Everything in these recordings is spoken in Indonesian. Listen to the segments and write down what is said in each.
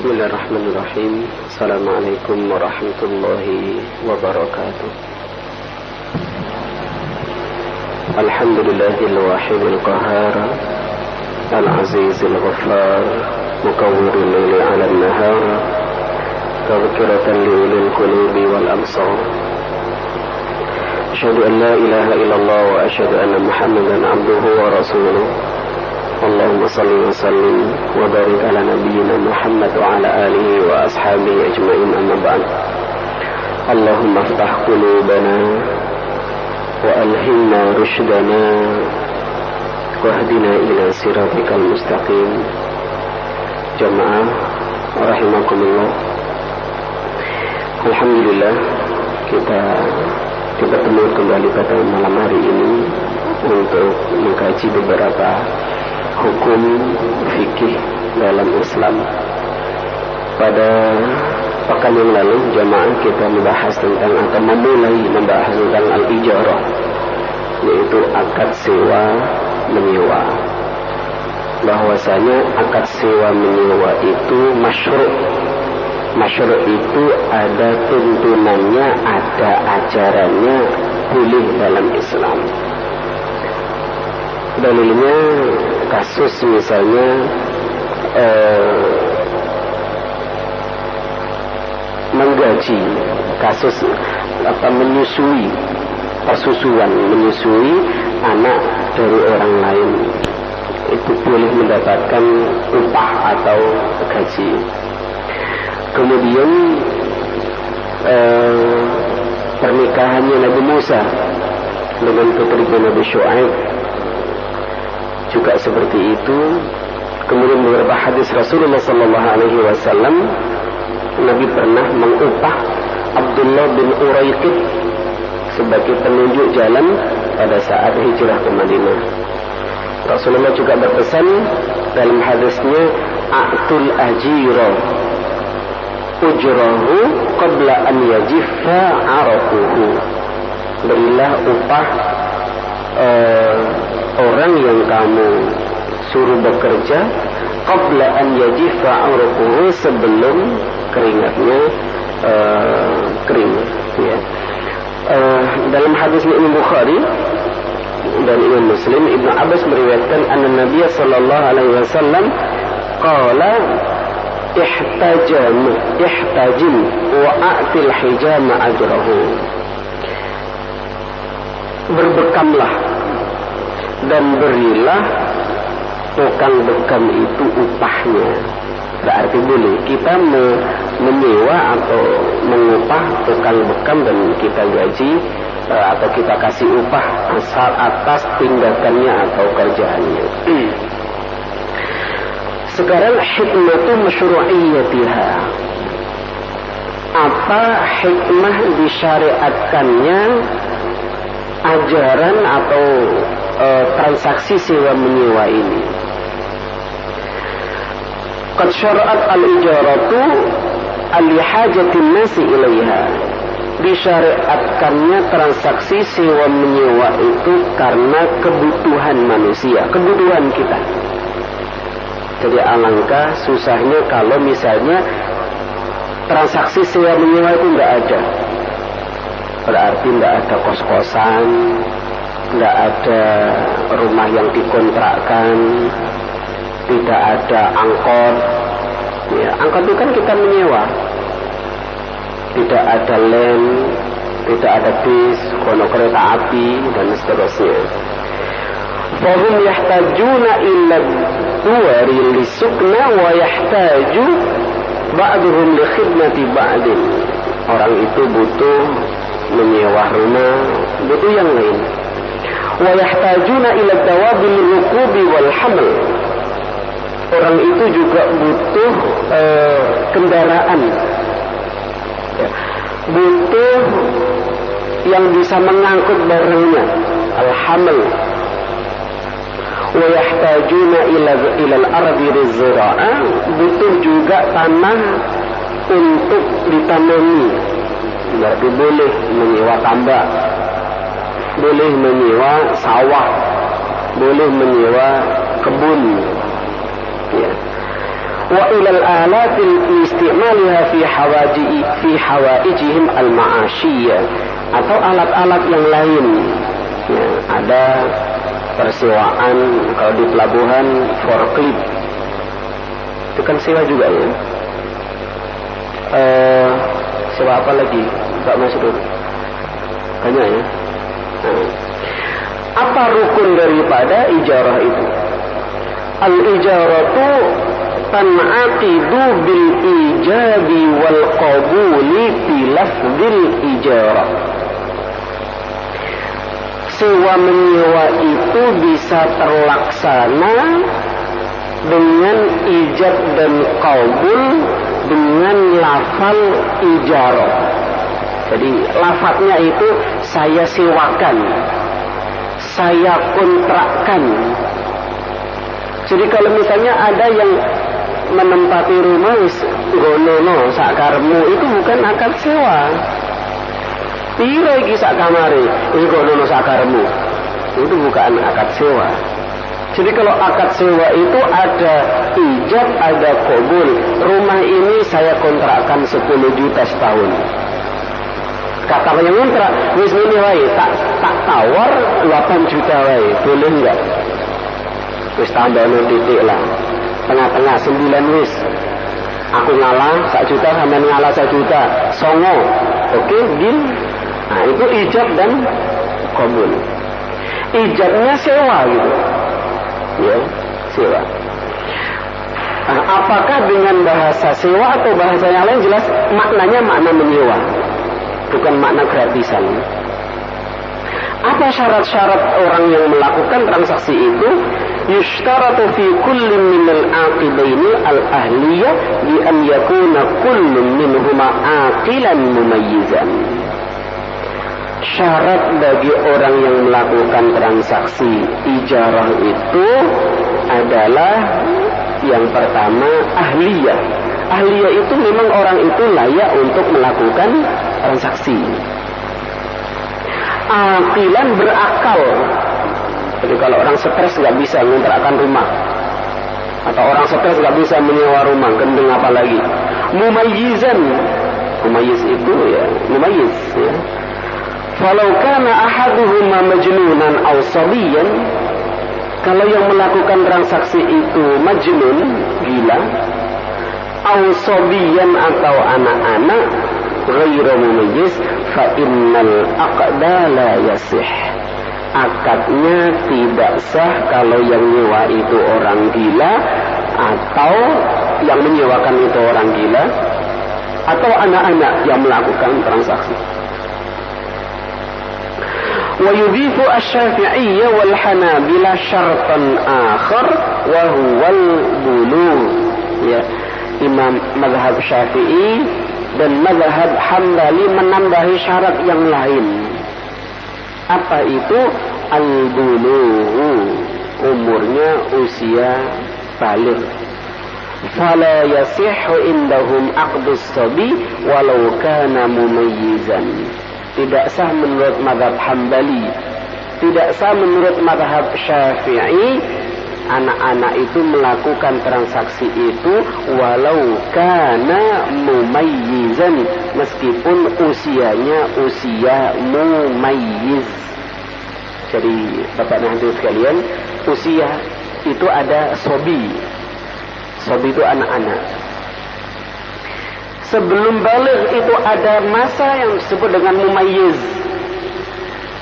Bismillahirrahmanirrahim. Assalamualaikum warahmatullahi wabarakatuh. Alhamdulillahil wahidil qahhar, al-azizil ghaffar, mukawwirul laili 'alan nahar, tadhkiratan liulil qulubi wal absar. Asyhadu an la ilaha illallah wa asyhadu anna Muhammadan 'abduhu wa rasuluh. Allahumma salli wa sallim wa barik ala nabiyyina Muhammad wa ala alihi wa ashabihi ajma'in, amma ba'd. Allahumma iftah qulubana wa alhimna rushdana wahdina ila siratikal mustaqim. Jamaah rahimakumullah. Alhamdulillah kita bertemu kembali pada malam hari ini untuk mengkaji beberapa hukum fikih dalam Islam. Pada pekan yang lalu jamaah kita membahas tentang atau memulai membahas tentang al-ijarah, yaitu akad sewa menyewa. Bahwasanya akad sewa menyewa itu masyru'. Masyru' itu ada tuntunannya, ada ajarannya, boleh dalam Islam. Dalilnya kasus misalnya menggaji, kasus menyusui, persusuan, menyusui anak dari orang lain, itu boleh mendapatkan upah atau gaji. Kemudian pernikahannya Nabi Musa dengan putrinya Nabi Syuaib juga seperti itu. Kemudian beberapa hadis Rasulullah SAW, Nabi pernah mengupah Abdullah bin Uraiqid sebagai penunjuk jalan pada saat hijrah ke Madinah. Rasulullah juga berpesan dalam hadisnya, a'tul ajira ujrahu qabla an yajiffa araquhu. Berilah upah orang yang kamu suruh bekerja qabla an yajifa urquhu, sebelum keringatnya kering, ya. Dalam hadis Imam Bukhari dan Imam Muslim, Ibnu Abbas meriwayatkan anna Nabiy sallallahu alaihi wasallam qala ihtajim wa a'til hijama ajrahu. Berbekamlah dan berilah tukang bekam itu upahnya. Berarti boleh kita menyewa atau mengupah tukang bekam dan kita gaji atau kita kasih upah asal atas tindakannya atau kerjaannya. Sekarang hikmatu masyru'iyyatiha. Apa hikmah disyariatkannya ajaran atau transaksi sewa menyewa ini? Qad syara'at al-ijaratu al-hajatin nasi ilaiha. Disyariatkannya transaksi sewa menyewa itu karena kebutuhan manusia, kebutuhan kita. Jadi alangkah susahnya kalau misalnya transaksi sewa menyewa itu enggak ada. Berarti enggak ada kos-kosan, tidak ada rumah yang dikontrakkan, tidak ada angkot. Ya, angkot itu kan kita menyewa. Tidak ada lem, tidak ada bis, kono kereta api dan seterusnya. Fahum yahtajuna illa duwari lisukna wa yahtaju ba'duhum li khidmati ba'din. Orang itu butuh menyewa rumah, butuh yang lain. Wa yahtajuna ila dawabil rukubi wal haml. Orang itu juga butuh kendaraan, butuh yang bisa mengangkut barangnya, al-haml. Wa yahtajuna ila al-ardi rizra'a, butuh juga tanah untuk ditanami. Berarti boleh menyewa tambak, boleh menyewa sawah, boleh menyewa kebun, ya. wa ilal alatil istimaliha fi hawaijihim al-ma'asyiyah, atau alat-alat yang lain. Ya, ada persewaan kalau di pelabuhan forklift, itu kan sewa juga ya. Sewa apa lagi Pak Masrur? Banyak ya. Apa rukun daripada ijarah itu? Al-ijaratu tan'aqidu bil ijabi wal qabuli fi lafzil ijarah. Sewa menyewa itu bisa terlaksana dengan ijab dan qabul dengan lafal ijarah. Jadi lafadznya itu saya sewakan, saya kontrakkan. Jadi kalau misalnya ada yang menempati rumah gonono sakarmu, itu bukan akad sewa. Piro iki sak kamare, gonono sakarmu, itu bukan akad sewa. Jadi kalau akad sewa itu ada ijab, ada qabul. Rumah ini saya kontrakkan 10 juta setahun. Kata yang kontrak, wis ini wae, tak tawar 8 juta wae, boleh enggak? Wis tambah titik lah. Tengah-tengah 9 wis. Aku ngalah 1 juta, sampean ngalah 1 juta. Songo. Oke, deal. Nah, itu ijab dan qabul. Ijabnya sewa gitu. Ya, sewa. Nah, apakah dengan bahasa sewa atau bahasa yang lain, jelas maknanya makna menyewa, bukan makna gratisan. Apa syarat-syarat orang yang melakukan transaksi itu? Yushtaratu fi kulli minal aqidaini al-ahliyah bi an yakuna kullun minhuma aqilan mumayyizan. Syarat bagi orang yang melakukan transaksi ijarah itu adalah yang pertama ahliyah. Ahliyah itu memang orang itu layak untuk melakukan transaksi. Aqilan berakal. Jadi kalau orang stres nggak bisa mengontrakkan rumah, atau orang stres nggak bisa menyewa rumah, gendeng apa lagi. Mumayyizan, mumayyiz itu ya, mumayyiz ya. Falau kana ahaduhuma majnunan aw sabiyan, kalau yang melakukan transaksi itu majnun, gila, aw sabiyan atau anak-anak, ghairu mumayyiz, fa innal aqda la yasih. Akadnya tidak sah kalau yang nyewa itu orang gila, atau yang menyewakan itu orang gila, atau anak-anak yang melakukan transaksi. Wa yudhifu asy-Syafi'iyya wal Hanabila syartan akhar wa huwal bulugh. Ya, Imam mazhab Syafi'i dan mazhab Hambali menambahi syarat yang lain. Apa itu? Al-bulugh, umurnya usia baligh. Fala yasihhu indahum aqdus sabi walau kana mumayyizan. Tidak sah menurut mazhab Hambali, tidak sah menurut mazhab Syafi'i, anak-anak itu melakukan transaksi itu walau kana mumayyizan, meskipun usianya usia mumayyiz. Jadi Bapak dan Ibu sekalian, usia itu ada sobi. Sobi itu anak-anak. Sebelum baligh itu ada masa yang disebut dengan mumayyiz.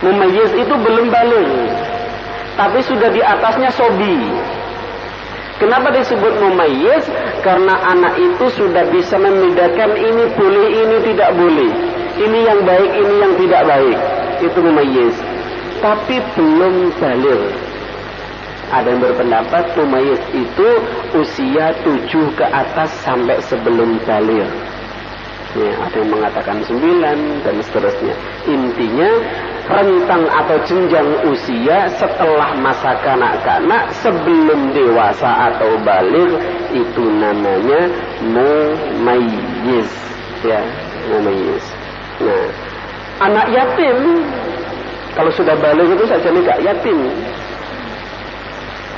Mumayyiz itu belum baligh, tapi sudah di atasnya sobi. Kenapa disebut mumayyiz? Karena anak itu sudah bisa membedakan ini boleh, ini tidak boleh, ini yang baik, ini yang tidak baik. Itu mumayyiz, tapi belum baligh. Ada yang berpendapat mumayyiz itu usia 7 ke atas sampai sebelum baligh. Ya, ada yang mengatakan 9 dan seterusnya. Intinya rentang atau jenjang usia setelah masa kanak-kanak sebelum dewasa atau baligh itu namanya mumayyiz. Ya, mumayyiz. Nah, anak yatim kalau sudah baligh itu saja nih gak yatim.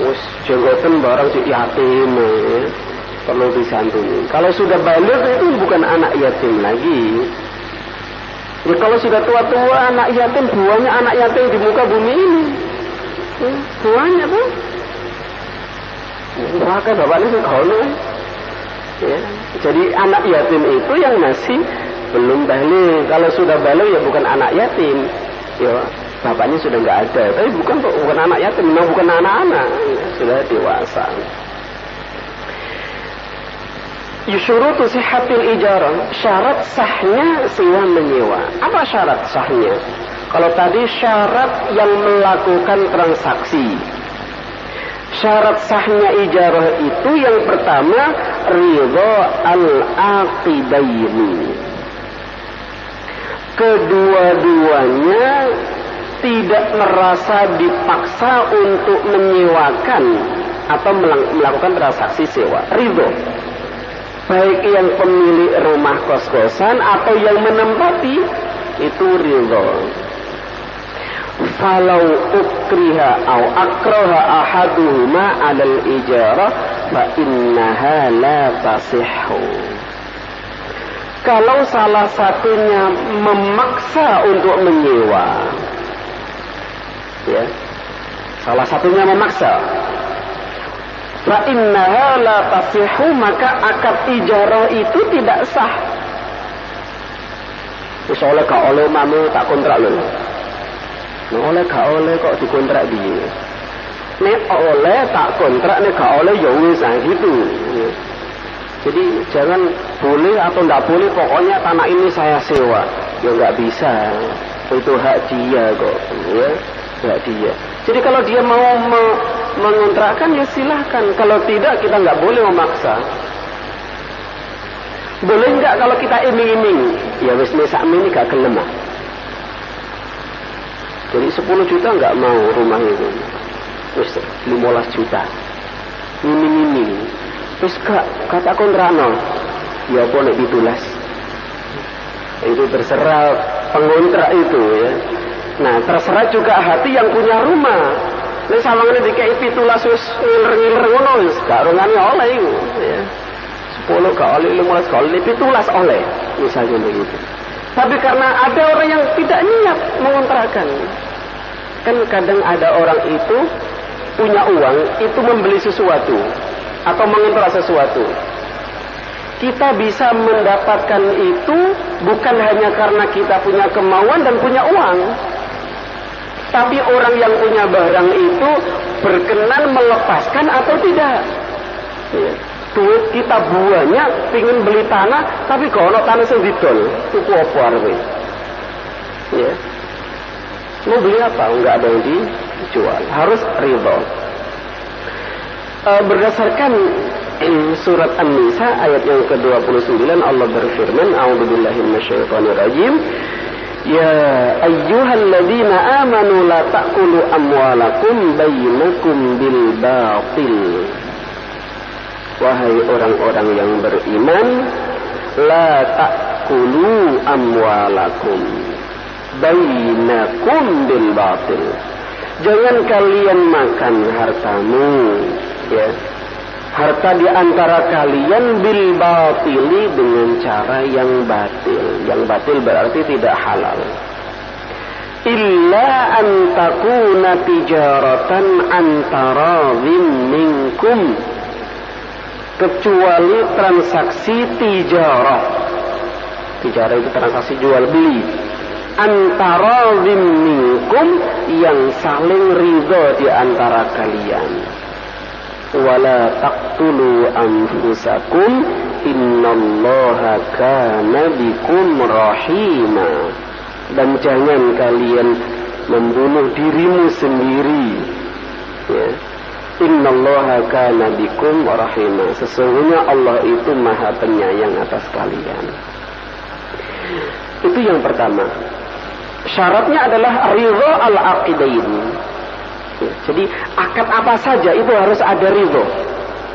Wes jenggoten barang si yatim ya. perlu disantuni. Kalau sudah balik itu bukan anak yatim lagi. Ya kalau sudah tua-tua anak yatim, buahnya anak yatim di muka bumi ini. Buahnya tuh. Bahkan bapaknya sekolah. Ya. Jadi anak yatim itu yang masih belum balik. Kalau sudah balik ya bukan anak yatim. Ya, bapaknya sudah nggak ada. Tapi bukan anak yatim, memang bukan anak-anak. Ya, sudah dewasa. Yusyurutu sihhatil ijarah, syarat sahnya sewa menyewa. Apa syarat sahnya? Kalau tadi syarat yang melakukan transaksi. Syarat sahnya ijarah itu yang pertama ridha al-aqidaini. Kedua-duanya tidak merasa dipaksa untuk menyewakan atau melakukan transaksi sewa. Ridha. Baik yang pemilik rumah kos-kosan atau yang menempati itu ridha. Falau ukriha au akraha ahaduhuma 'alal ijarah fa innaha la tasihhu. Kalau salah satunya memaksa untuk menyewa, ya, salah satunya memaksa, fa innaha la tasihhu, maka akad ijarah itu tidak sah. Soalnya gak oleh mamu tak kontrak lho. Oleh gak oleh kok dikontrak dia. Nek oleh tak kontrak, nek gak oleh ya wis gitu. Jadi jangan boleh atau tidak boleh, pokoknya tanah ini saya sewa. Ya nggak bisa. Itu hak dia kok, ya, hak dia. Jadi kalau dia mau mengontrakkan ya silahkan. Kalau tidak kita nggak boleh memaksa. Boleh nggak kalau kita iming-iming? Ya wis sakmene gak gelem. Jadi 10 juta nggak mau rumah itu. Wis 15 juta. Iming-iming. Terus kata kontrano, ya boleh ditulis. Itu terserah pengontrak itu ya. Nah terserah juga hati yang punya rumah. Ini sawangane dikai pitulas wis ngiler-ngiler ngono wis gak rungane oleh iku ya. 10 gak oleh, 15 gak oleh, pitulas oleh misalnya begitu. Tapi karena ada orang yang tidak niat mengontrakkan. Kan kadang ada orang itu punya uang itu membeli sesuatu atau mengontrak sesuatu. Kita bisa mendapatkan itu bukan hanya karena kita punya kemauan dan punya uang, tapi orang yang punya barang itu berkenan melepaskan atau tidak. Ya. Duit kita buahnya pingin beli tanah, tapi kalau tanah sing didol, tuku apa arepe? Ya. Mau beli apa? Enggak ada yang dijual. Harus ridha. Berdasarkan surat An-Nisa ayat yang ke-29 Allah berfirman, a'udzubillahi minasyaitonir rajim, ya ayyuhalladzina amanu la ta'kulu amwalakum bainakum bil batil. Wahai orang-orang yang beriman, la ta'kulu amwalakum bainakum bil batil. Jangan kalian makan hartamu, ya, harta di antara kalian bil batili, dengan cara yang batil. Yang batil berarti tidak halal. Illa an takuna tijaratan antara minkum, kecuali transaksi tijarah. Tijarah itu transaksi jual beli. Antara minkum, yang saling ridha di antara kalian. Wala taqtulu anfusakum innallaha kana bikum rahima. Dan jangan kalian membunuh dirimu sendiri, ya. Innallaha kana bikum rahima. Sesungguhnya Allah itu Maha Penyayang atas kalian. Itu yang pertama. Syaratnya adalah ridha al-aqidain. Jadi akad apa saja itu harus ada ridho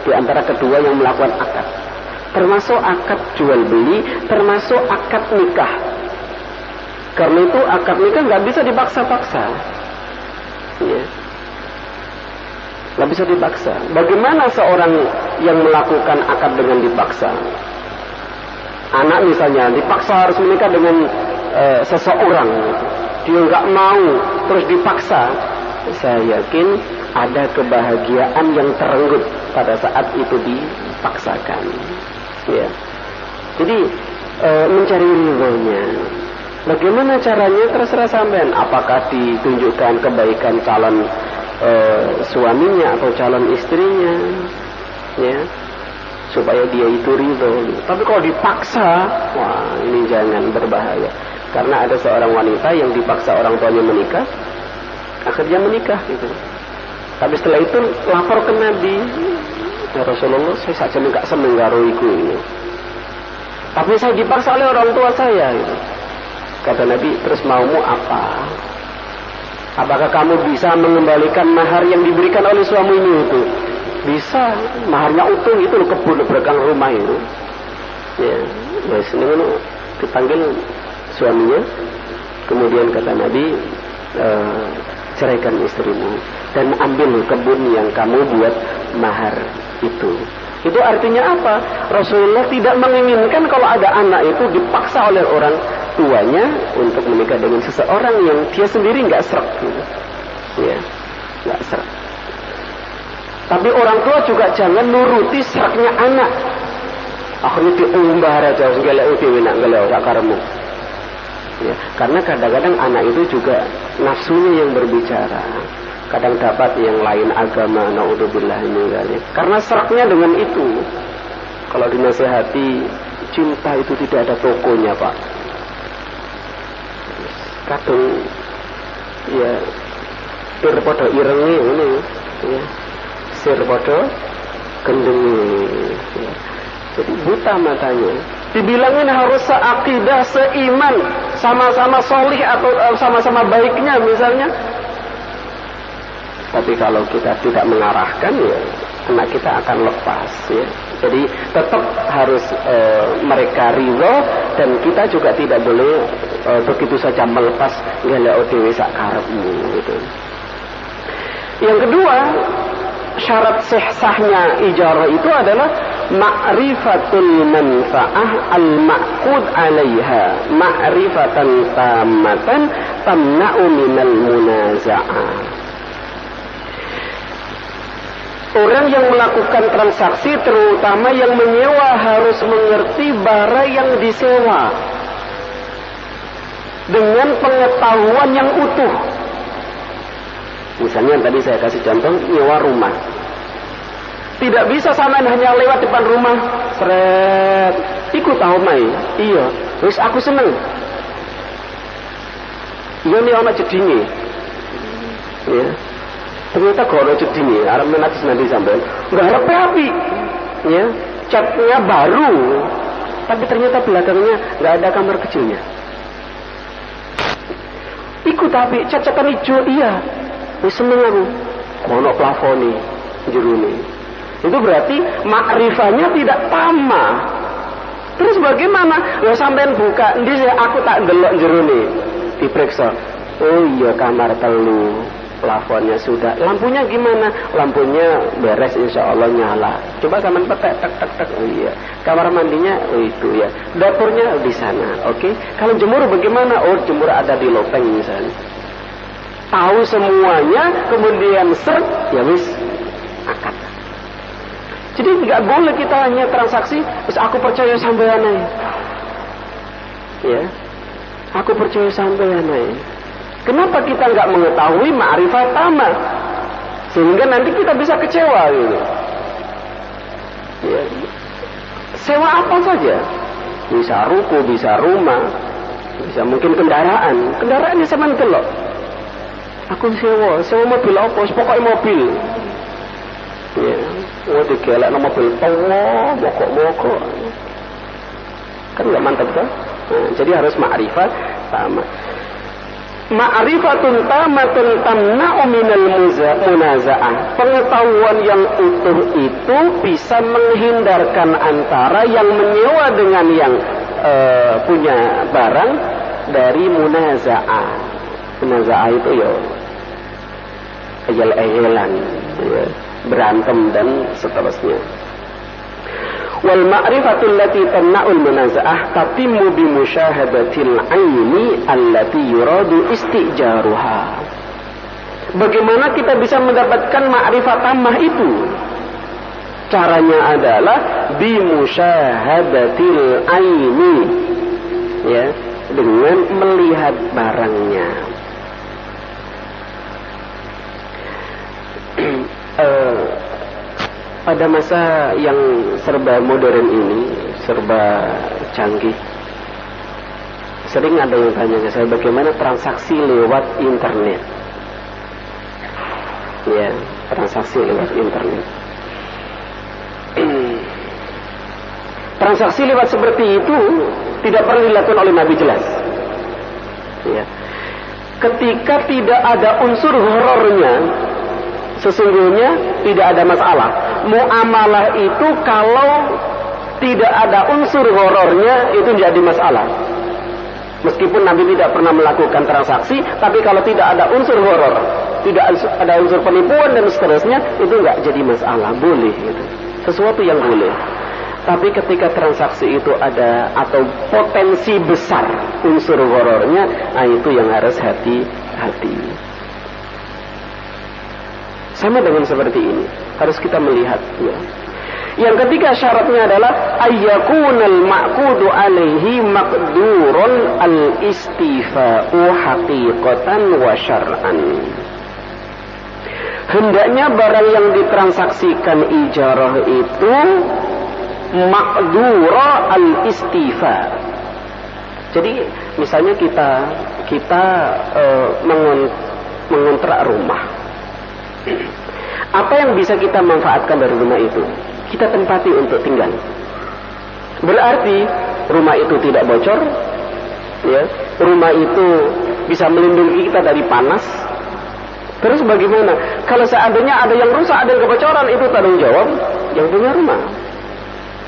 di antara kedua yang melakukan akad, termasuk akad jual beli, termasuk akad nikah. Karena itu akad nikah nggak bisa dipaksa-paksa. Ya. nggak bisa dipaksa. Bagaimana seorang yang melakukan akad dengan dipaksa? Anak misalnya dipaksa harus menikah dengan seseorang, dia nggak mau, terus dipaksa. Saya yakin ada kebahagiaan yang terenggut pada saat itu dipaksakan. Ya. Jadi mencari ridhonya. Bagaimana caranya terserah sampean. Apakah ditunjukkan kebaikan calon suaminya atau calon istrinya, ya, supaya dia itu ridho. Tapi kalau dipaksa, wah ini jangan, berbahaya. Karena ada seorang wanita yang dipaksa orang tuanya menikah, akhirnya menikah gitu. Tapi setelah itu lapor ke Nabi, ya Rasulullah, saya saja nggak seneng karo iku ini. Tapi saya dipaksa oleh orang tua saya gitu. Kata Nabi, terus maumu apa? Apakah kamu bisa mengembalikan mahar yang diberikan oleh suamimu itu? Bisa, maharnya utuh itu loh, kebun belakang rumah itu. Ya, wes ini dipanggil suaminya. Kemudian kata Nabi, ceraikan istrimu dan ambil kebun yang kamu buat mahar itu. Itu artinya apa? Rasulullah tidak menginginkan kalau ada anak itu dipaksa oleh orang tuanya untuk menikah dengan seseorang yang dia sendiri nggak srek gitu. Ya, nggak srek. Tapi orang tua juga jangan nuruti sreknya anak. Akhirnya diumbah aja segala dewe nak galau sakaremu. Ya, karena kadang-kadang anak itu juga nafsunya yang berbicara. Kadang dapat yang lain agama, naudzubillah min dzalik. Karena seraknya dengan itu. Kalau dinasehati, cinta itu tidak ada tokonya, Pak. Kadang ya sir padha irengi ngene ya. Sir padha gendengi. Ya. Jadi buta matanya. Dibilangin harus seakidah, seiman, sama-sama solih atau sama-sama baiknya misalnya. Tapi kalau kita tidak mengarahkan, ya anak kita akan lepas. Ya. Jadi tetap harus mereka ridho, dan kita juga tidak boleh begitu saja melepas gala odewe sakarepmu gitu. Yang kedua, syarat sahnya ijarah itu adalah ma'rifatul manfa'ah al-ma'qud 'alaiha, ma'rifatan tammatan tamna'u minal munaza'ah. Orang yang melakukan transaksi, terutama yang menyewa, harus mengerti barang yang disewa dengan pengetahuan yang utuh. Misalnya tadi saya kasih contoh nyewa rumah. Tidak bisa sampean hanya lewat depan rumah, seret, ikut tahu mai. Iya, wis aku seneng. Iya nih ana jedinge. Ya. Ternyata kalau jedinge, arep menatis nanti sampean. Enggak harap api. Ya, catnya baru. Tapi ternyata belakangnya enggak ada kamar kecilnya. Ikut api, cat-catan hijau, iya. Wis seneng aku. Ono plafone jerone. Itu berarti makrifahnya tidak tamah. Terus bagaimana? Ya sampean buka, ndi aku tak ndelok jerone. Diperiksa. Oh iya, kamar telu. Plafonnya sudah. Lampunya gimana? Lampunya beres, insya Allah nyala. Coba sampean petek, tek. Oh iya. Kamar mandinya, oh itu ya. Dapurnya di sana. Oke. Kalau jemur bagaimana? Oh, jemur ada di lopeng misalnya. Tahu semuanya, kemudian ya wis akad. Jadi tidak boleh kita hanya transaksi, terus aku percaya sampean ae. Ya. Aku percaya sampean ae. Kenapa kita nggak mengetahui ma'rifat tamah? Sehingga nanti kita bisa kecewa gitu. Ya. Sewa apa saja? Bisa ruko, bisa rumah, bisa mungkin kendaraan. Kendaraannya sampean delok. Aku sewa mobil apa? Pokoknya mobil. Ya, oh digelak nama mobil tua, mogok. Kan nggak mantap kan? Nah, jadi harus ma'rifat sama. Ma'rifatun tamatun tamna'u minal munaza'ah. Pengetahuan yang utuh itu bisa menghindarkan antara yang menyewa dengan yang punya barang dari munaza'ah. Munaza'ah itu ya ayel-ayelan, ya. berantem dan seterusnya. Wal ma'rifatul lati tamna'ul munaza'ah tatimmu bi musyahadatil aini allati yuradu istijaruha. Bagaimana kita bisa mendapatkan ma'rifat tammah itu? Caranya adalah bi musyahadatil aini, ya, dengan melihat barangnya. Pada masa yang serba modern ini, serba canggih, sering ada yang tanya ke saya bagaimana transaksi lewat internet. Ya, transaksi lewat internet. Transaksi lewat seperti itu tidak pernah dilakukan oleh Nabi, jelas. Ya. Ketika tidak ada unsur horornya, sesungguhnya tidak ada masalah. Muamalah itu kalau tidak ada unsur horornya itu jadi masalah. Meskipun Nabi tidak pernah melakukan transaksi, tapi kalau tidak ada unsur horor, tidak ada unsur penipuan dan seterusnya, itu nggak jadi masalah, boleh gitu. Sesuatu yang boleh. Tapi ketika transaksi itu ada atau potensi besar unsur horornya, nah itu yang harus hati-hati. Sama dengan seperti ini, harus kita melihat, ya. Yang ketiga syaratnya adalah ayyakunal ma'qudu alaihi maqdurun al-istifa'u haqiqatan wa syar'an. Hendaknya barang yang ditransaksikan ijarah itu maqdura al-istifa. Jadi misalnya kita mengontrak rumah. Apa yang bisa kita manfaatkan dari rumah itu? Kita tempati untuk tinggal. Berarti rumah itu tidak bocor, ya. Rumah itu bisa melindungi kita dari panas. Terus bagaimana? Kalau seandainya ada yang rusak, ada yang kebocoran, itu tanggung jawab yang punya rumah.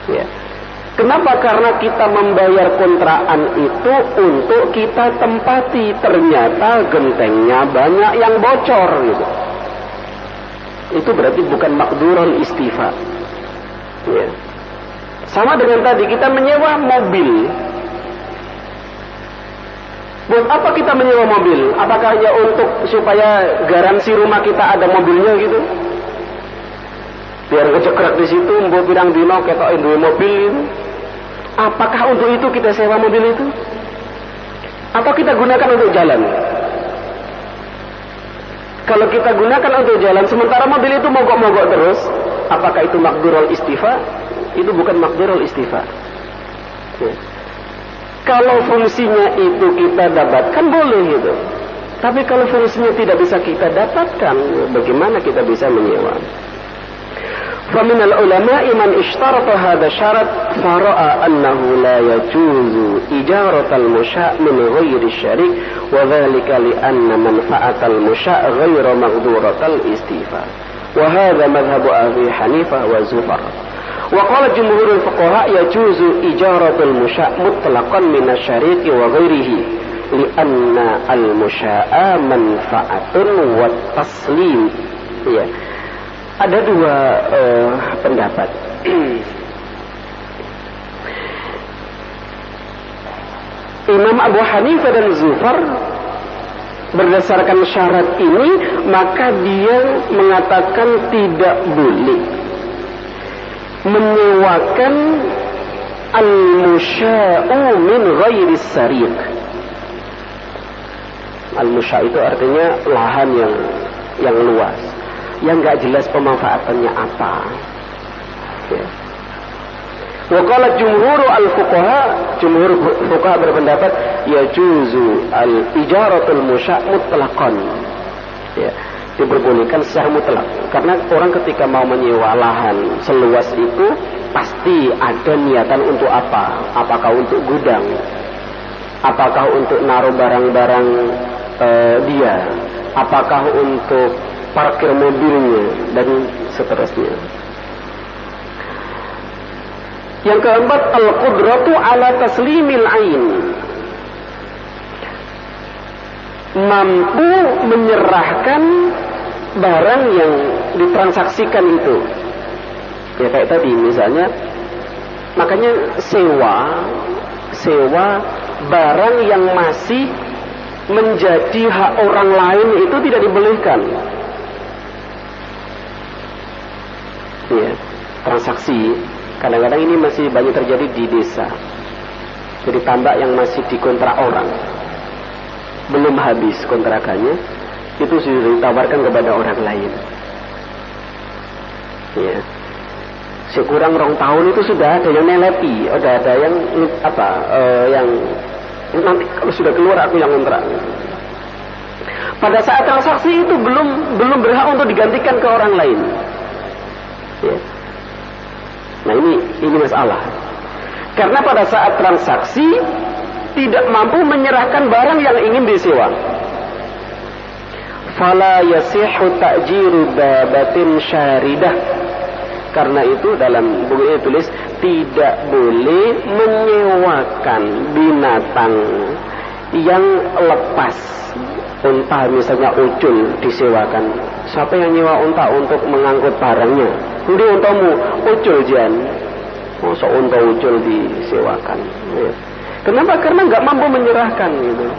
Ya. Kenapa? Karena kita membayar kontrakan itu untuk kita tempati. Ternyata gentengnya banyak yang bocor, gitu. Itu berarti bukan maqdurul istifa. Ya. Sama dengan tadi kita menyewa mobil. Buat apa kita menyewa mobil? Apakah hanya untuk supaya garansi rumah kita ada mobilnya gitu? Biar kecekrek di situ, mbok pirang dino ketok duwe mobil itu. Apakah untuk itu kita sewa mobil itu? Atau kita gunakan untuk jalan? Kalau kita gunakan untuk jalan, sementara mobil itu mogok-mogok terus, apakah itu maqdurul istifa? Itu bukan maqdurul istifa. Ya. Kalau fungsinya itu kita dapatkan, boleh gitu. Tapi kalau fungsinya tidak bisa kita dapatkan, bagaimana kita bisa menyewa? فمن العلماء من اشترط هذا الشرط فرأى أنه لا يجوز إجارة المشاء من غير الشريك وذلك لأن منفعة المشاء غير مقدورة الاستيفاء وهذا مذهب أبي حنيفة وزفر وقال جمهور الفقهاء يجوز إجارة المشاء مطلقا من الشريك وغيره لأن المشاء منفعة والتسليم. Ya. Ada dua pendapat. Imam Abu Hanifah dan Zufar berdasarkan syarat ini, maka dia mengatakan tidak boleh menyewakan al-musya'u min ghairi sariq. Al-musya' itu artinya lahan yang luas, yang nggak jelas pemanfaatannya apa. Ya. Wa qala jumhur al-fuqaha, jumhur fuqaha berpendapat yajuzu al-ijaratul musya' mutlaqan. Ya, diperbolehkan secara mutlak. Karena orang ketika mau menyewa lahan seluas itu pasti ada niatan untuk apa? Apakah untuk gudang? Apakah untuk naruh barang-barang dia? Apakah untuk parkir mobilnya dan seterusnya. Yang keempat, al-qudratu ala taslimil ain, mampu menyerahkan barang yang ditransaksikan itu. Ya kayak tadi misalnya, makanya sewa barang yang masih menjadi hak orang lain itu tidak dibolehkan. Ya, transaksi kadang-kadang ini masih banyak terjadi di desa. Jadi tambak yang masih dikontrak orang, belum habis kontrakannya, itu sudah ditawarkan kepada orang lain. Ya, sekurang 2 tahun itu sudah ada yang neleti, ada yang yang nanti kalau sudah keluar aku yang kontrak. Pada saat transaksi itu belum berhak untuk digantikan ke orang lain. Ya. Nah ini masalah. Karena pada saat transaksi tidak mampu menyerahkan barang yang ingin disewa. Fala yasihu ta'jiru babatin syaridah. Karena itu dalam buku ini tulis tidak boleh menyewakan binatang yang lepas. Unta misalnya ucul disewakan. Siapa yang nyewa unta untuk mengangkut barangnya? Ini untamu ucul jan. Masa unta ucul disewakan? Ya. Kenapa? Karena nggak mampu menyerahkan gitu.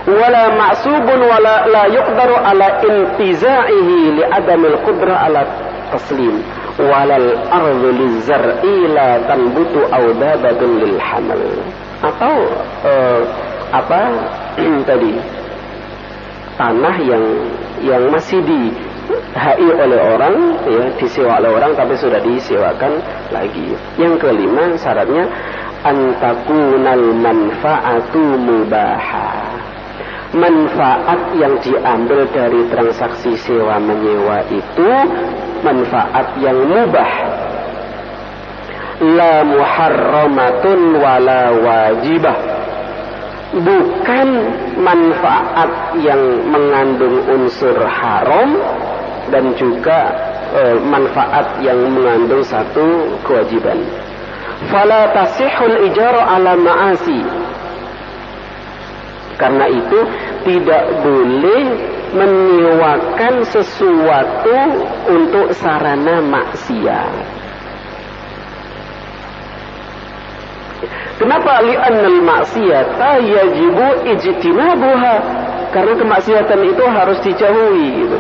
Wala ma'subun wala la yuqdaru ala intiza'ihi li adamil qudrah ala taslim walal ardu lizar'i la tanbutu awdabatun lil hamal. Atau tadi tanah yang masih dihai oleh orang, ya, disewa oleh orang tapi sudah disewakan lagi. Yang kelima syaratnya antakunal manfaatu mubaha. Manfaat yang diambil dari transaksi sewa menyewa itu manfaat yang mubah, la muharramatun wala wajibah, bukan manfaat yang mengandung unsur haram dan juga manfaat yang mengandung satu kewajiban. Fala tasihul ijara ala ma'asi. Karena itu tidak boleh menyewakan sesuatu untuk sarana maksiat. Kenapa? Li'annal ma'siyata yajibu ijtinabuha. Karena kemaksiatan itu harus dijauhi gitu.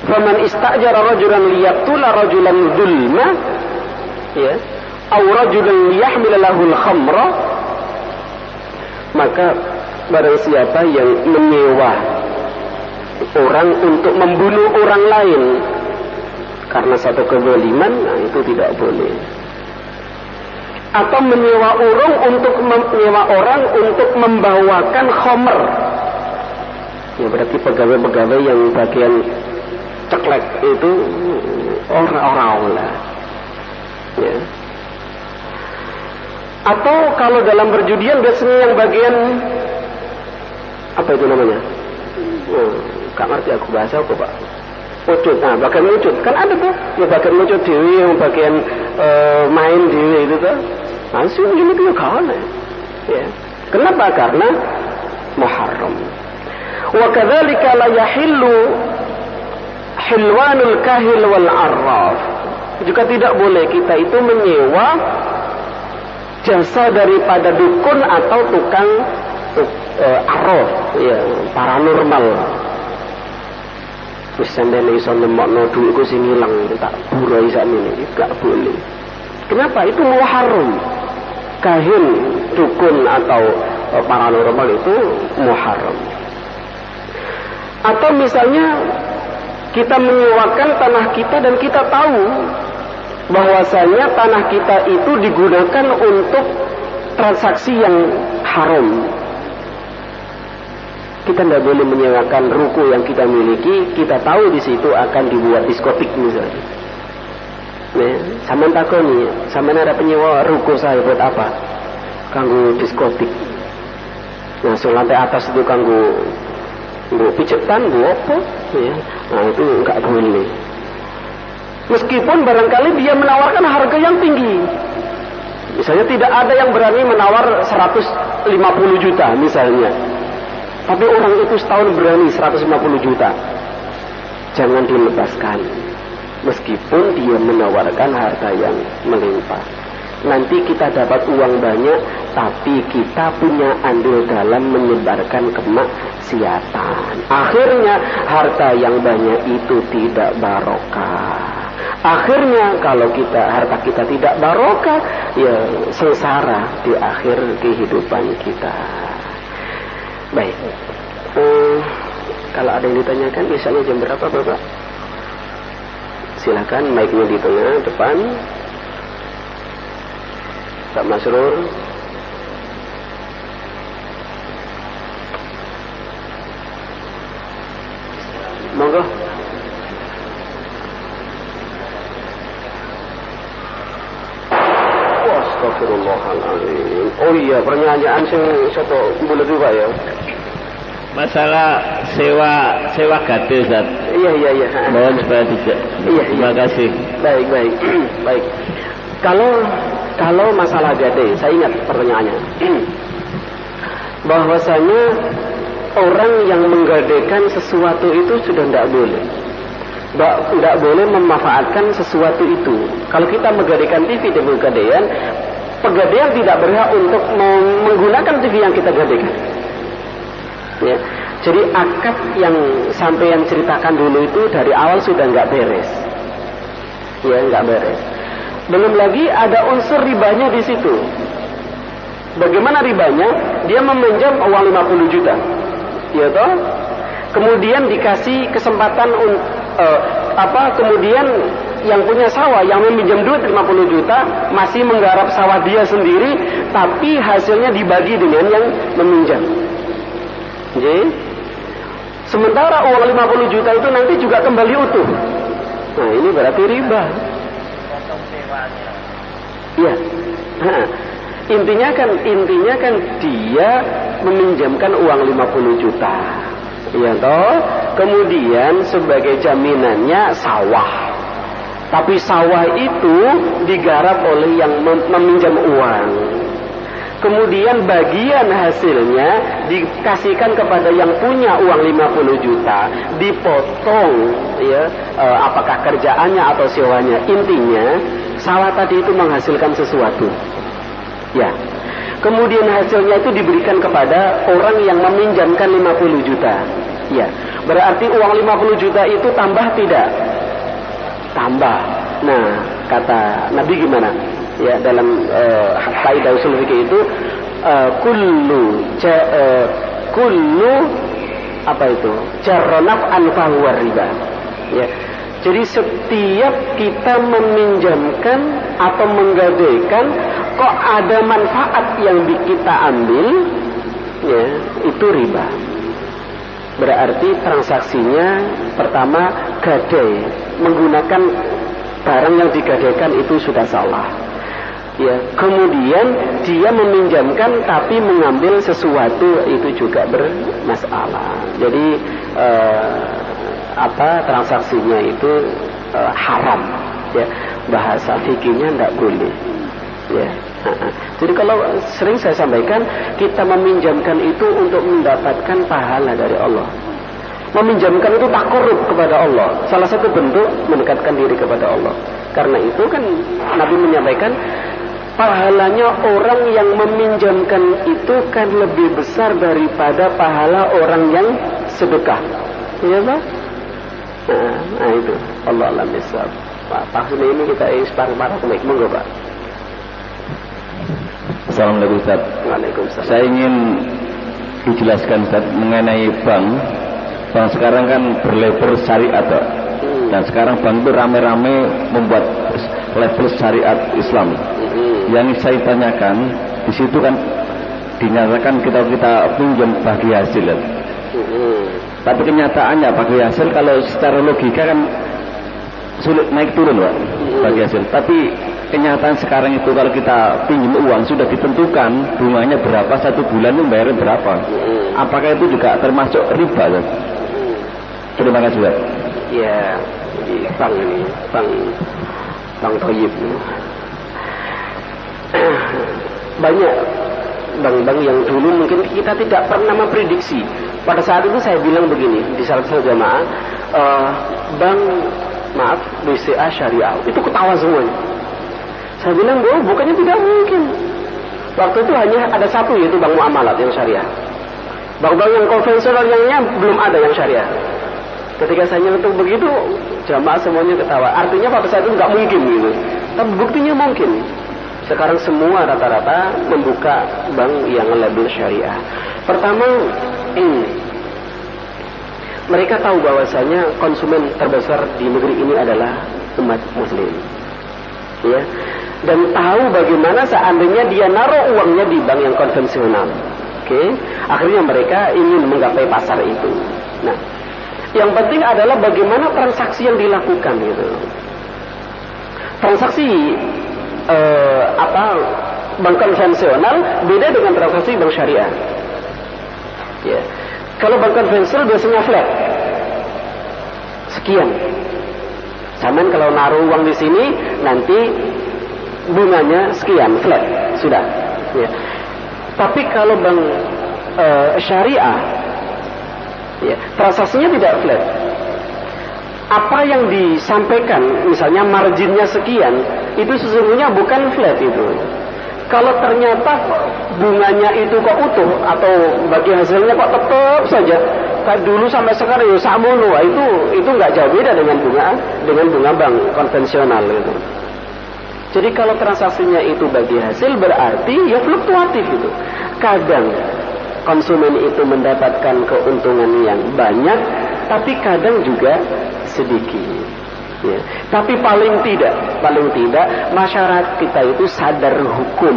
Faman istajara rajulan liyaqtula rajulan dzulma, ya, aw rajulan liyahmila lahul khamra, maka barang siapa yang menyewa orang untuk membunuh orang lain karena satu kezaliman, nah itu tidak boleh. Atau menyewa orang untuk membawakan khamr, ya berarti pegawai-pegawai yang bagian ceklek itu orang-orang lah, ya. Atau kalau dalam perjudian biasanya yang bagian apa itu namanya? Gak ngerti aku bahasa apa Pak. Ucut, nah bagian ucut kan ada tuh, ya bagian ucut dewi, yang bagian main dewi itu tuh. Langsung gini tuh kawan ya. Kenapa? Karena muharram. Wa kadzalika la yahillu hilwanul kahil wal arraf. Juga tidak boleh kita itu menyewa jasa daripada dukun atau tukang arraf, ya, paranormal. Wis sampeyan iso nemokno dhuwitku sing ilang tak burai sakmene, gak boleh. Kenapa? Itu muharram. Kahin, dukun atau paranormal itu muharram. Atau misalnya kita menyewakan tanah kita dan kita tahu bahwasanya tanah kita itu digunakan untuk transaksi yang haram. Kita tidak boleh menyewakan ruko yang kita miliki, kita tahu di situ akan dibuat diskotik misalnya. Nah, sampean takoni, sampean ada penyewa ruko saya buat apa? Kanggo diskotik. Nah, lantai atas itu kanggo pijetan, apa? Ya. Nah, itu enggak boleh. Meskipun barangkali dia menawarkan harga yang tinggi. Misalnya tidak ada yang berani menawar 150 juta misalnya. Tapi orang itu setahun berani 150 juta. jangan dilepaskan. Meskipun dia menawarkan harta yang melimpah. Nanti kita dapat uang banyak, tapi kita punya andil dalam menyebarkan kemaksiatan. Akhirnya harta yang banyak itu tidak barokah. Akhirnya kalau harta kita tidak barokah, ya sengsara di akhir kehidupan kita. Baik. Kalau ada yang ditanyakan, biasanya jam berapa Bapak? Silakan, mic-nya di tengah depan. Pak Masrur. Monggo. Astagfirullahaladzim. Oh iya, pertanyaan sing satu bulan juga ya. Masalah sewa gadis, Ustaz. Iya. Mohon supaya tidak. Iya. Terima kasih. Baik. Baik. Kalau masalah gade, saya ingat pertanyaannya. Bahwasanya orang yang menggadekan sesuatu itu sudah tidak boleh. Tidak boleh memanfaatkan sesuatu itu. Kalau kita menggadekan TV di pegadaian, pegadaian tidak berhak untuk menggunakan TV yang kita gadekan. Ya. Jadi akad yang sampeyan ceritakan dulu itu dari awal sudah nggak beres. Ya, nggak beres. Belum lagi ada unsur ribanya di situ. Bagaimana ribanya? Dia meminjam uang 50 juta. Ya toh? Kemudian dikasih kesempatan kemudian yang punya sawah yang meminjam duit 50 juta masih menggarap sawah dia sendiri, tapi hasilnya dibagi dengan yang meminjam. Jadi, sementara uang 50 juta itu nanti juga kembali utuh. Nah, ini berarti riba. Iya. Intinya kan dia meminjamkan uang 50 juta. Ya toh? Kemudian sebagai jaminannya sawah. Tapi sawah itu digarap oleh yang meminjam uang. Kemudian bagian hasilnya dikasihkan kepada yang punya uang 50 juta, dipotong ya, apakah kerjaannya atau sewanya. Intinya sawah tadi itu menghasilkan sesuatu. Ya. Kemudian hasilnya itu diberikan kepada orang yang meminjamkan 50 juta. Ya. Berarti uang 50 juta itu tambah tidak? Tambah. Nah, kata Nabi gimana? Ya, dalam kaidah usul fikih itu kullu apa itu? Jarranaf anfahu riba. Ya. Jadi setiap kita meminjamkan atau menggadaikan kok ada manfaat yang kita ambil, ya, itu riba. Berarti transaksinya pertama gadai, menggunakan barang yang digadaikan itu sudah salah. Ya, kemudian dia meminjamkan tapi mengambil sesuatu itu juga bermasalah. Jadi transaksinya itu haram. Ya, bahasa fikihnya tidak boleh. Ya. Jadi kalau sering saya sampaikan, kita meminjamkan itu untuk mendapatkan pahala dari Allah. Meminjamkan itu takarrub kepada Allah. Salah satu bentuk mendekatkan diri kepada Allah. Karena itu kan Nabi menyampaikan, pahalanya orang yang meminjamkan itu kan lebih besar daripada pahala orang yang sedekah. Iya Pak? Nah itu Allah alam bisawab. Pak ini kita separuh-paruh baik, monggo Pak. Assalamualaikum Ustaz. Waalaikumsalam. Saya ingin dijelaskan Ustaz mengenai bank. Bank sekarang kan berlabel syariat, Pak. Dan sekarang bank itu rame-rame membuat label syariat Islam. Yang saya tanyakan, di situ kan dinyatakan kita pinjam bagi hasil. Tapi kenyataannya bagi hasil kalau secara logika kan sulit naik turun Pak, bagi hasil. Tapi kenyataan sekarang itu kalau kita pinjam uang sudah ditentukan bunganya berapa, satu bulan itu bayarnya berapa. Apakah itu juga termasuk riba Pak? Terima kasih Pak. Ya, di bank ini, bank Thayyib. Banyak bank-bank yang dulu mungkin kita tidak pernah memprediksi. Pada saat itu saya bilang begini di salah satu jamaah, bank maaf BCA syariah, itu ketawa semuanya. Saya bilang, bukannya tidak mungkin. Waktu itu hanya ada satu, yaitu bank muamalat yang syariah. Bank-bank yang konvensional yang belum ada yang syariah. Ketika saya nyelotok begitu, jamaah semuanya ketawa. Artinya pada saat itu nggak mungkin gitu. Tapi buktinya mungkin. Sekarang semua rata-rata membuka bank yang label syariah. Pertama, mereka tahu bahwasanya konsumen terbesar di negeri ini adalah umat muslim. Ya. Dan tahu bagaimana seandainya dia naruh uangnya di bank yang konvensional. Oke. Akhirnya mereka ingin menggapai pasar itu. Nah, yang penting adalah bagaimana transaksi yang dilakukan gitu. Transaksi bank konvensional beda dengan transaksi bank syariah. Ya. Kalau bank konvensional biasanya flat. Sekian. Saman kalau naruh uang di sini nanti bunganya sekian, flat, sudah. Ya. Tapi kalau bank syariah, ya, transaksinya tidak flat. Apa yang disampaikan, misalnya marginnya sekian, itu sesungguhnya bukan flat itu. Kalau ternyata bunganya itu kok utuh atau bagi hasilnya kok tetap saja kayak dulu sampai sekarang ya sama loh, itu nggak jauh beda dengan bunga bank konvensional gitu. Jadi kalau transaksinya itu bagi hasil berarti ya fluktuatif itu. Kadang konsumen itu mendapatkan keuntungan yang banyak, tapi kadang juga sedikit. Ya. Tapi paling tidak masyarakat kita itu sadar hukum,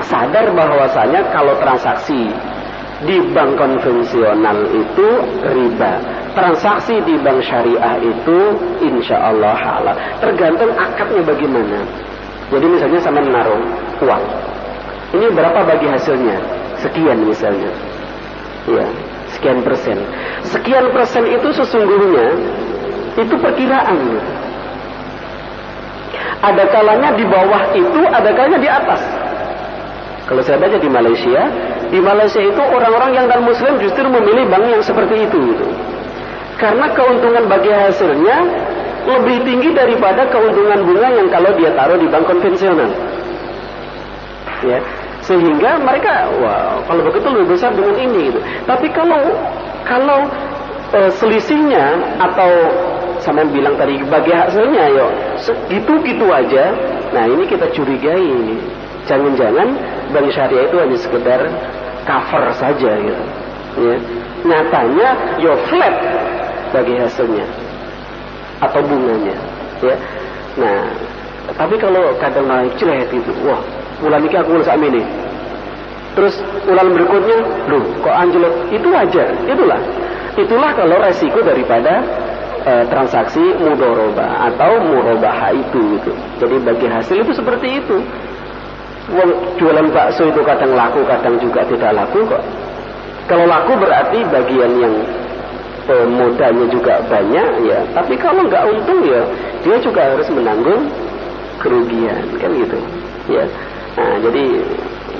sadar bahwasanya kalau transaksi di bank konvensional itu riba, transaksi di bank syariah itu insya Allah halal. Tergantung akadnya bagaimana. Jadi misalnya sama menaruh uang, ini berapa bagi hasilnya? Sekian misalnya, ya sekian persen. Sekian persen itu sesungguhnya itu perkiraan. Ada kalanya di bawah itu, ada kalanya di atas. Kalau saya baca di Malaysia itu orang-orang yang non muslim justru memilih bank yang seperti itu gitu. Karena keuntungan bagi hasilnya lebih tinggi daripada keuntungan bunga yang kalau dia taruh di bank konvensional. Ya, sehingga mereka kalau begitu lebih besar dengan ini gitu. Tapi kalau selisihnya atau sama bilang tadi bagi hasilnya segitu-gitu aja. Nah, ini kita curigai ini. Jangan-jangan bank syariah itu hanya sekedar cover saja gitu. Ya. Nyatanya flat bagi hasilnya atau bunganya, ya. Nah, tapi kalau kadang naik celet itu, bulan ini aku sak ini. Terus bulan berikutnya, kok anjlok? Itu wajar, itulah kalau resiko daripada transaksi mudoroba atau murobah itu gitu. Jadi bagi hasil itu seperti itu. Jualan bakso itu kadang laku, kadang juga tidak laku kok. Kalau laku berarti bagian yang modalnya juga banyak ya. Tapi kalau nggak untung ya dia juga harus menanggung kerugian kan gitu. Ya. Nah jadi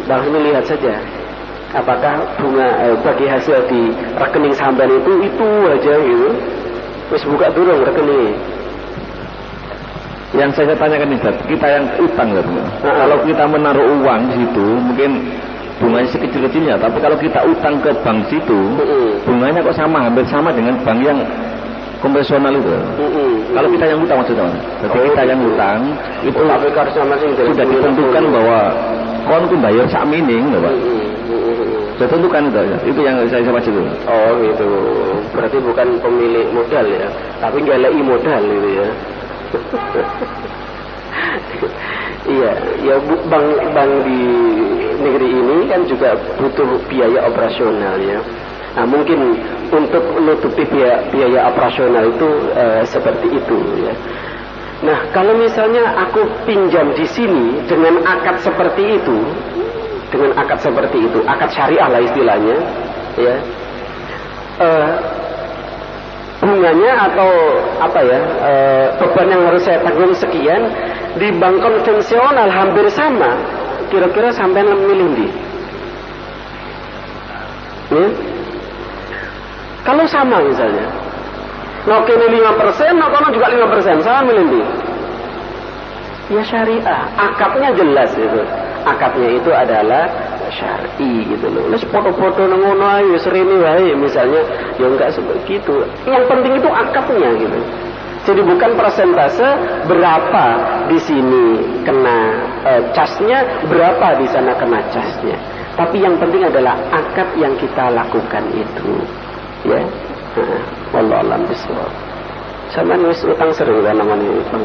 bahkan lihat saja apakah bunga bagi hasil di rekening sampean itu aja gitu. Terus buka dulu rekening. Yang saya tanyakan nih, kita yang utang ya, kalau kita menaruh uang di situ, mungkin bunganya sekecil-kecilnya, tapi kalau kita utang ke bank situ, bunganya kok hampir sama dengan bank yang konvensional itu. Kalau kita yang utang maksudnya, jadi kita yang utang itu sudah ditentukan bahwa kon ku bayar sak mining, Pak. Sudah tentukan itu yang saya baca itu. Oh gitu, berarti bukan pemilik modal ya, tapi galai modal itu ya. Iya, ya bank di negeri ini kan juga butuh biaya operasional ya. Nah mungkin untuk menutupi biaya operasional itu seperti itu ya. Nah kalau misalnya aku pinjam di sini dengan akad seperti itu, akad syariah lah istilahnya, ya. Bunganya atau beban yang harus saya tanggung sekian di bank konvensional hampir sama. Kira-kira sampai memilih di? Ya? Kalau sama misalnya, No kene 5%, no kono juga 5%. Sama milih. Ya syariah, akadnya jelas itu. Akadnya itu adalah syar'i gitu loh. Wis foto-foto nang ngono ae serene wae misalnya, ya enggak sebegitu. Yang penting itu akadnya gitu. Jadi bukan persentase berapa di sini kena casnya, berapa di sana kena casnya. Tapi yang penting adalah akad yang kita lakukan itu. Ya. Wallahu a'lam bishawab. Sama wis utang sering kan namanya utang.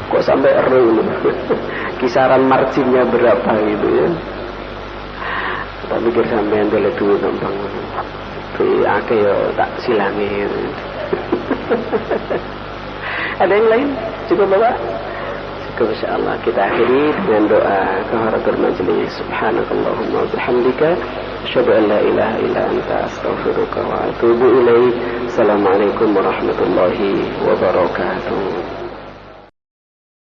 Kok sampai ero kisaran marginnya berapa gitu ya. Tak pikir sampean boleh duit gampang. Tuh akeh yo tak silangi. Ada yang lain? Cukup Bapak? Cukup insyaallah. Kita akhiri dengan doa kafaratul majelis. Subhanakallahumma wa bihamdika asyhadu an la ilaha illa anta astaghfiruka wa atubu ilaik. Assalamualaikum warahmatullahi wabarakatuh.